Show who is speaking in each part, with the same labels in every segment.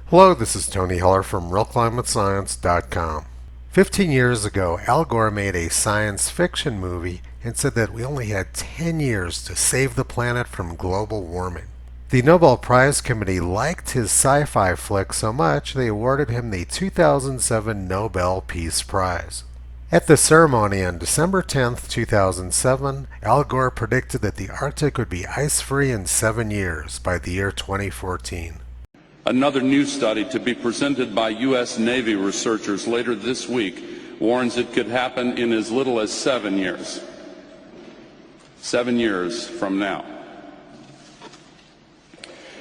Speaker 1: Hello, this is Tony Heller from RealClimateScience.com. 15 years ago, Al Gore made a science fiction movie and said that we only had 10 years to save the planet from global warming. The Nobel Prize Committee liked his sci-fi flick so much they awarded him the 2007 Nobel Peace Prize. At the ceremony on December 10, 2007, Al Gore predicted that the Arctic would be ice-free in 7 years by the year 2014.
Speaker 2: Another new study to be presented by U.S. Navy researchers later this week warns it could happen in as little as 7 years. 7 years from now.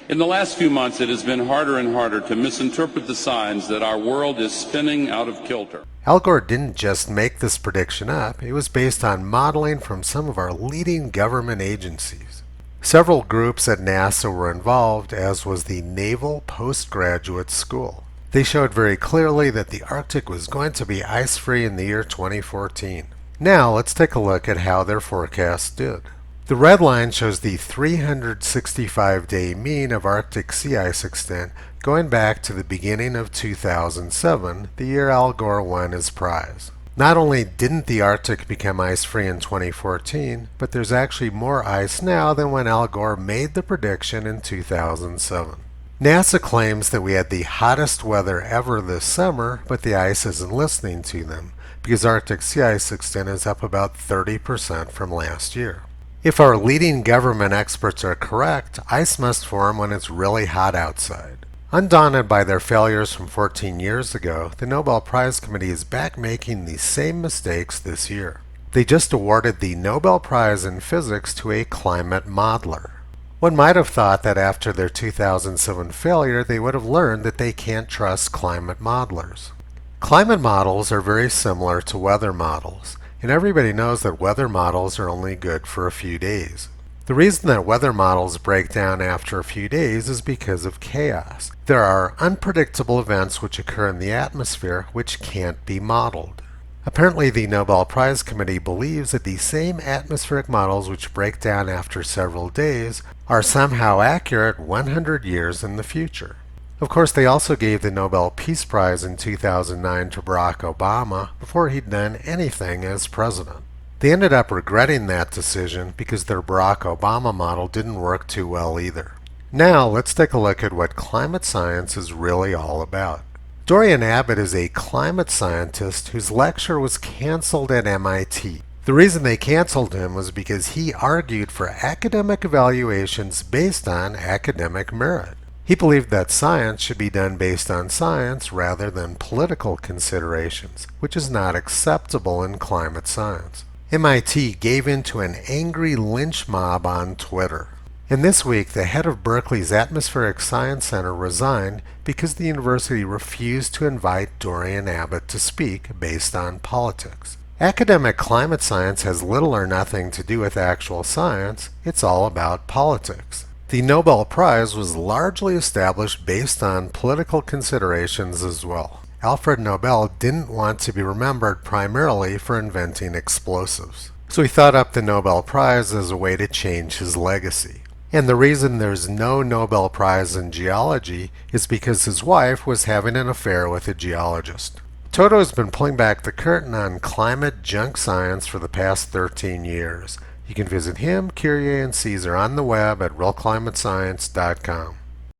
Speaker 2: In the last few months, it has been harder and harder to misinterpret the signs that our world is spinning out of kilter.
Speaker 1: Al Gore didn't just make this prediction up, it was based on modeling from some of our leading government agencies. Several groups at NASA were involved, as was the Naval Postgraduate School. They showed very clearly that the Arctic was going to be ice-free in the year 2014. Now let's take a look at how their forecasts did. The red line shows the 365-day mean of Arctic sea ice extent going back to the beginning of 2007, the year Al Gore won his prize. Not only didn't the Arctic become ice-free in 2014, but there's actually more ice now than when Al Gore made the prediction in 2007. NASA claims that we had the hottest weather ever this summer, but the ice isn't listening to them, because Arctic sea ice extent is up about 30% from last year. If our leading government experts are correct, ice must form when it's really hot outside. Undaunted by their failures from 14 years ago, the Nobel Prize Committee is back making the same mistakes this year. They just awarded the Nobel Prize in Physics to a climate modeler. One might have thought that after their 2007 failure, they would have learned that they can't trust climate modelers. Climate models are very similar to weather models, and everybody knows that weather models are only good for a few days. The reason that weather models break down after a few days is because of chaos. There are unpredictable events which occur in the atmosphere which can't be modeled. Apparently, the Nobel Prize Committee believes that the same atmospheric models which break down after several days are somehow accurate 100 years in the future. Of course, they also gave the Nobel Peace Prize in 2009 to Barack Obama before he'd done anything as president. They ended up regretting that decision because their Barack Obama model didn't work too well either. Now let's take a look at what climate science is really all about. Dorian Abbott is a climate scientist whose lecture was canceled at MIT. The reason they canceled him was because he argued for academic evaluations based on academic merit. He believed that science should be done based on science rather than political considerations, which is not acceptable in climate science. MIT gave in to an angry lynch mob on Twitter. And this week, the head of Berkeley's Atmospheric Science Center resigned because the university refused to invite Dorian Abbott to speak based on politics. Academic climate science has little or nothing to do with actual science. It's all about politics. The Nobel Prize was largely established based on political considerations as well. Alfred Nobel didn't want to be remembered primarily for inventing explosives. So he thought up the Nobel Prize as a way to change his legacy. And the reason there's no Nobel Prize in geology is because his wife was having an affair with a geologist. Toto has been pulling back the curtain on climate junk science for the past 13 years. You can visit him, Curie, and Caesar on the web at realclimatescience.com.